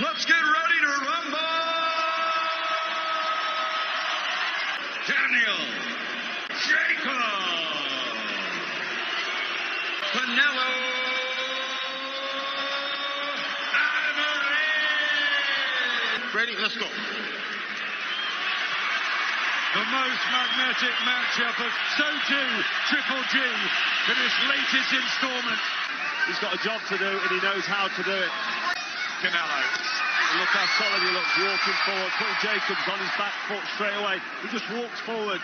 Let's get ready to rumble! Дэниела Джейкobsa, Canelo Alvarez. Ready? Let's go. The most magnetic matchup of so too Triple G for this latest installment. He's got a job to do and he knows how to do it. Canelo. Look how solid he looks, walking forward, putting Jacobs on his back foot straight away. He just walks forward.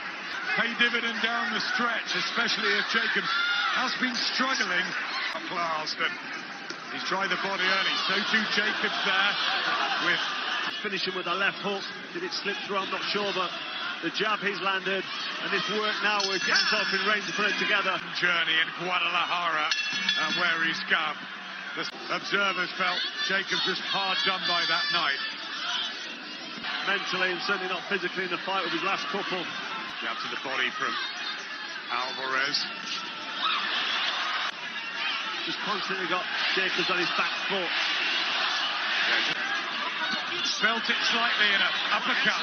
Pay dividend down the stretch, especially if Jacobs has been struggling. Last, and he's tried the body early. So too Jacobs there with finishing with a left hook. Did it slip through? I'm not sure, but the jab he's landed, and this work now where he's getting himself in range to put it together. Journey in Guadalajara and where he's come. The observers felt Jacobs was hard done by that night. Mentally and certainly not physically in the fight with his last couple. Jab to the body from Alvarez. Just constantly got Jacobs on his back foot. Felt it slightly in an uppercut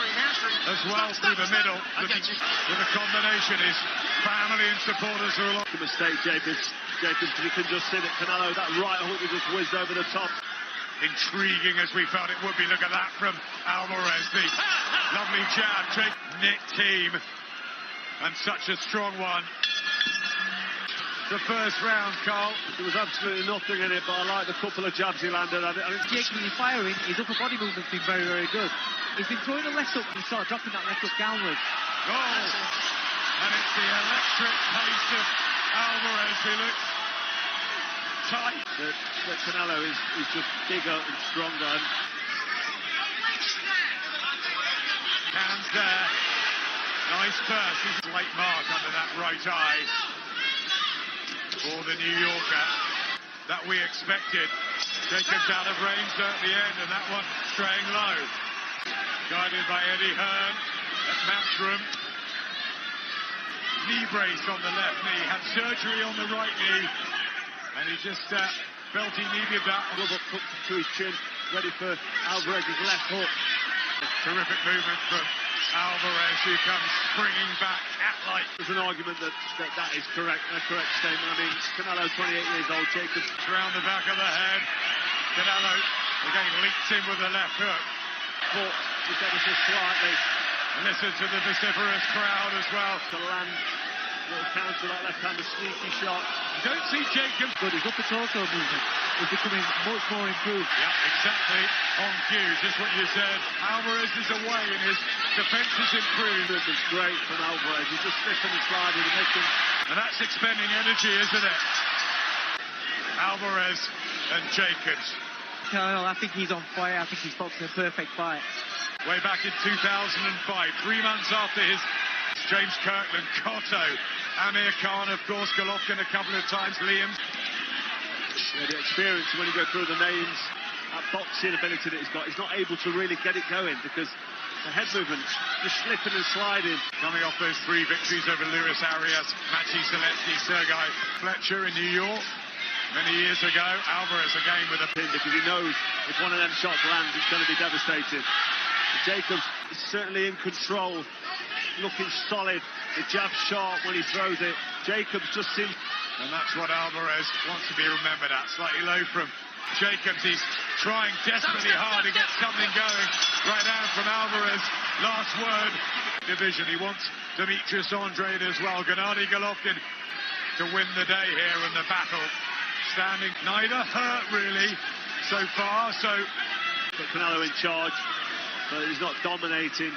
as well through the middle. With a combination, his family and supporters are along. The mistake, Jacobs, you can just see that Canelo, that right hook that just whizzed over the top. Intriguing as we felt it would be. Look at that from Alvarez. The lovely jab. Nick team. And such a strong one. The first round, Carl. There was absolutely nothing in it, but I like the couple of jabs he landed. I think Jake, when he's firing, his upper body movement's been very, very good. He's been throwing a left hook and sort of dropping that left hook downwards. Oh! And it's the electric pace of Alvarez who looks tight. But Canelo is just bigger and stronger. Hands there. Nice burst. He's a late mark under that right eye. For the New Yorker that we expected. Jacobs out of range there at the end, and that one straying low. Guided by Eddie Hearn at Matchroom. Knee brace on the left knee, had surgery on the right knee, and he just felt he needed that. Rubber put to his chin, ready for Alvarez's left hook. Terrific movement from Alvarez, who comes springing back at light. There's an argument that is correct, a correct statement. I mean, Canelo, 28 years old, Jacobs. Round the back of the head. Canelo again links in with the left hook. But just ever so slightly. Listen to the vociferous crowd as well. To land, little counter, that left-handed sneaky shot. You don't see Jacobs. But his upper torso movement is becoming much more improved. Yeah, exactly. On cue, just what you said. Alvarez is away and his defense is improved. It was great from Alvarez. He's just slipping and sliding and making... And that's expending energy, isn't it? Alvarez and Jacobs. Canelo, I think he's on fire. I think he's boxing a perfect fight. Way back in 2005, 3 months after his James Kirkland, Cotto, Amir Khan, of course, Golovkin a couple of times, Liam. Yeah, the experience when you go through the names, that boxing ability that he's got, he's not able to really get it going because the head movement just slipping and sliding. Coming off those 3 victories over Luis Arias, Maciej Zalewski, Sergei Fletcher in New York many years ago. Alvarez again with a pin because he knows if one of them shots lands, it's going to be devastating. Jacobs is certainly in control, looking solid. The jab's sharp when he throws it. Jacobs just seems... And that's what Alvarez wants to be remembered at. Slightly low from Jacobs. He's trying desperately hard to get something going. Right down from Alvarez. Last word. Division. He wants Demetrius Andrade as well. Gennady Golovkin to win the day here in the battle. Standing neither hurt really so far. So Canelo in charge, but he's not dominating.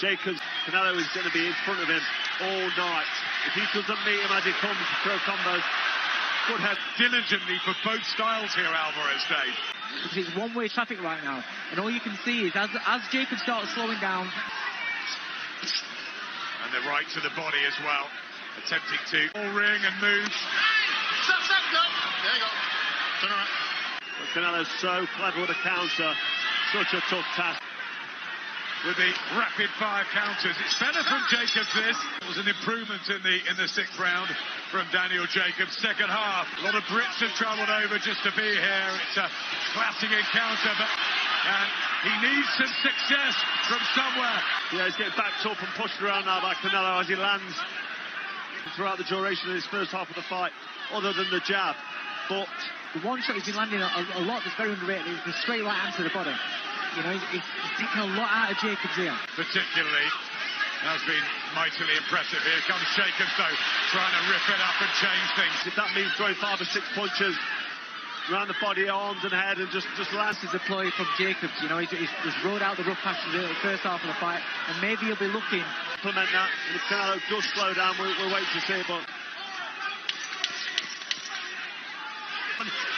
Jacobs, Canelo is going to be in front of him all night. If he doesn't meet him as he comes to throw combos, could have diligently for both styles here, Alvarez, Dave. Because it's one-way traffic right now, and all you can see is as Jacobs starts slowing down. And the right to the body as well, attempting to ring and move. Stop, go. There you go. Turn around. But Canelo's so clever with a counter. Such a tough task. with the rapid-fire counters. It's better from Jacobs, this. It was an improvement in the 6th round from Дэниела Джейкобса. Second half, a lot of Brits have travelled over just to be here. It's a classic encounter, but he needs some success from somewhere. Yeah, he's getting backed up and pushed around now by Canelo as he lands throughout the duration of his first half of the fight, other than the jab. But the one shot he's been landing a lot that's very underrated is the straight right hand to the body. You know, he's taking a lot out of Jacobs here. Particularly, has been mightily impressive. Here comes Jacobs, though, trying to rip it up and change things. If that means throwing 5 or 6 punches around the body, arms and head, and just lands his deploy from Jacobs. You know, he's rode out the rough patches in the first half of the fight, and maybe he'll be looking to implement that. And if Canelo does slow down, we'll wait to see. But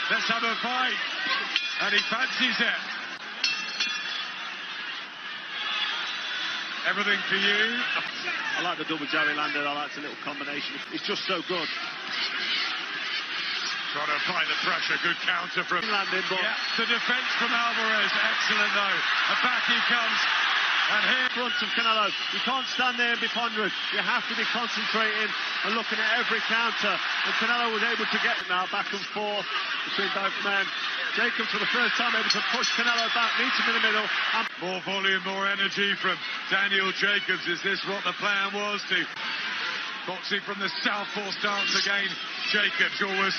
let's have a fight, and he fancies it. Everything for you. I like the double jab he landed. I like the little combination. It's just so good. Trying to apply the pressure. Good counter from landing, but yeah, the defense from Alvarez. Excellent, though. And back he comes. And here in front of Canelo. You can't stand there and be ponderous. You have to be concentrating and looking at every counter. And Canelo was able to get it now back and forth between both men. Jacobs for the first time able to push Canelo back, meet him in the middle. More volume, more energy from Дэниела Джейкобс. Is this what the plan was, to boxing from the southpaw stance again? Jacobs always.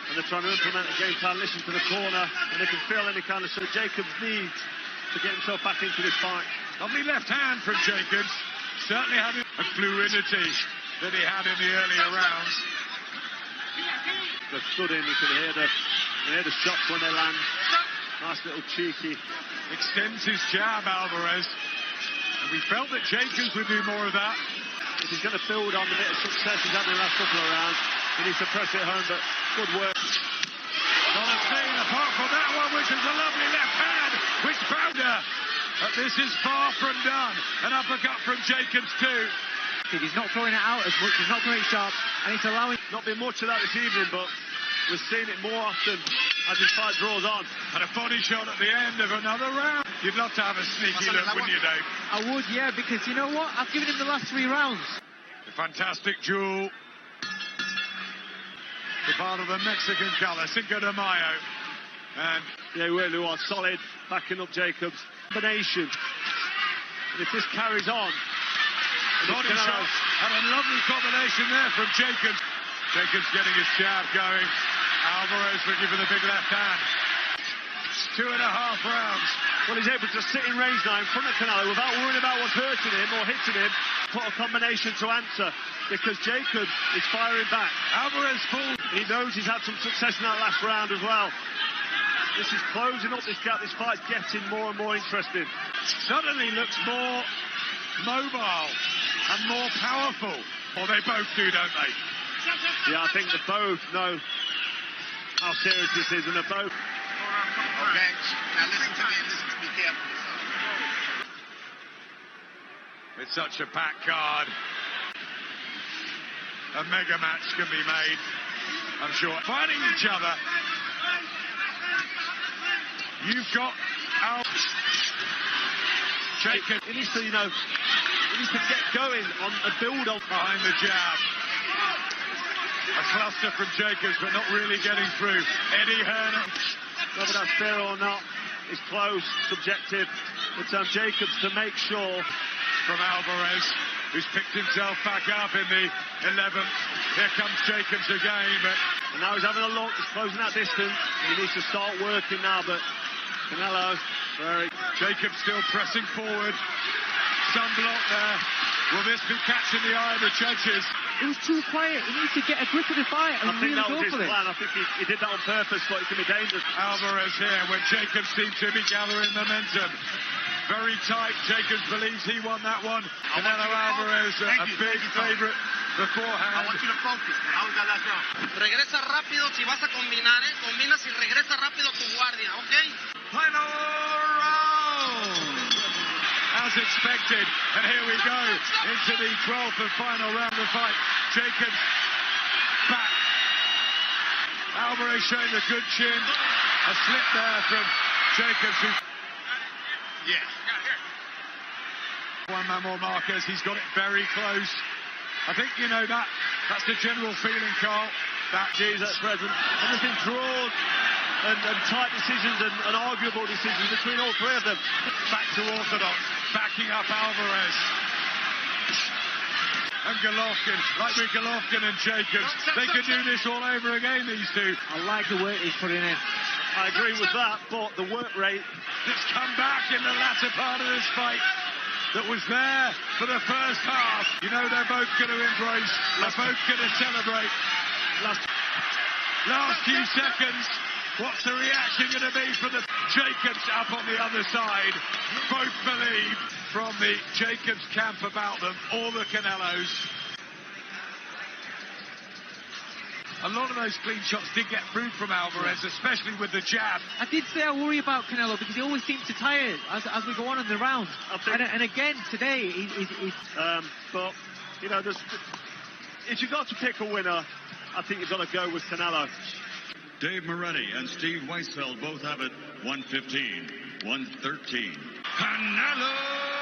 And they're trying to implement a game plan, listen to the corner, and they can feel any kind of... So Jacobs needs to get himself back into this fight. Lovely left hand from Jacobs. Certainly had a fluidity that he had in the earlier rounds. They stood in, you can hear the shots when they land. Nice little cheeky. Extends his jab, Alvarez. And we felt that Jacobs would do more of that. If he's going to build on the bit of success he's had in the last couple of rounds, he needs to press it home, but good work. Not a thing apart from that one, which is a lovely left hand, which found her. But this is far from done. An uppercut from Jacobs too. He's not throwing it out as much, he's not throwing it sharp, and he's allowing... Not been much of that this evening, but we're seeing it more often as his fight draws on. And a body shot at the end of another round. You'd love to have a sneaky look, wouldn't you, Dave? I would, yeah, because you know what? I've given him the last 3 rounds. A fantastic duel. The part of the Mexican colour, Cinco de Mayo. And yeah, really was solid, backing up Jacobs. Combination. And if this carries on... Body shot, and a lovely combination there from Jacobs. Jacobs getting his jab going. Alvarez looking for the big left hand. 2.5 rounds. Well, he's able to sit in range now in front of Canelo without worrying about what's hurting him or hitting him. Put a combination to answer, because Jacobs is firing back. Alvarez full. He knows he's had some success in that last round as well. This is closing up this gap. This fight's getting more and more interesting. Suddenly looks more mobile and more powerful. Or they both do, don't they? Yeah, I think they both know how serious this is, and they're both... Okay, now listen to me and listen to me carefully. With such a packed card, a mega match can be made, I'm sure. Fighting each other. You've got Jacobs. He needs to, get going on a build on behind the jab. A cluster from Jacobs, but not really getting through. Eddie Hearn. Whether that's fair or not is close, subjective. But Jacobs to make sure. From Alvarez, who's picked himself back up in the 11th. Here comes Jacobs again, and now he's having a look. He's closing that distance. He needs to start working now, but Canelo, Jacobs still pressing forward. Some block there. Will this be catching the eye of the judges? It was too quiet. He needs to get a grip of the fight and really go for it. I think he did that on purpose, but it can be dangerous. Alvarez here, when Jacobs seems to be gathering momentum. Very tight. Jacobs believes he won that one. Canelo Alvarez, a big favorite beforehand. I want you to focus. How was that last round? Regresa rápido. Si vas a combinar, combinas y regresa rápido tu guardia, okay? Final round! As expected. And here we go into the 12th and final round of the fight. Jacobs back. Alvarez showing the good chin. A slip there from Jacobs. Yeah. One man more markers. He's got it very close. I think, you know, that's the general feeling, Carl. That is at present. And there's been draws and tight decisions and arguable decisions between all three of them. Back to orthodox, backing up Alvarez. And Golovkin, like with Golovkin and Jacobs, they could do this all over again, these two. I like the work he's putting in. I agree with that, but the work rate that's come back in the latter part of this fight that was there for the first half. You know, they're both going to embrace, they're both going to celebrate. Last few seconds, what's the reaction going to be from the Jacobs up on the other side? Both believe from the Jacobs camp about them, all the Canelos. A lot of those clean shots did get through from Alvarez, especially with the jab. I did say I worry about Canelo because he always seems to tire as we go on in the round. And again, today, he's... But, you know, if you've got to pick a winner, I think you've got to go with Canelo. Dave Moretti and Steve Weisfeld both have it 115, 113. Canelo!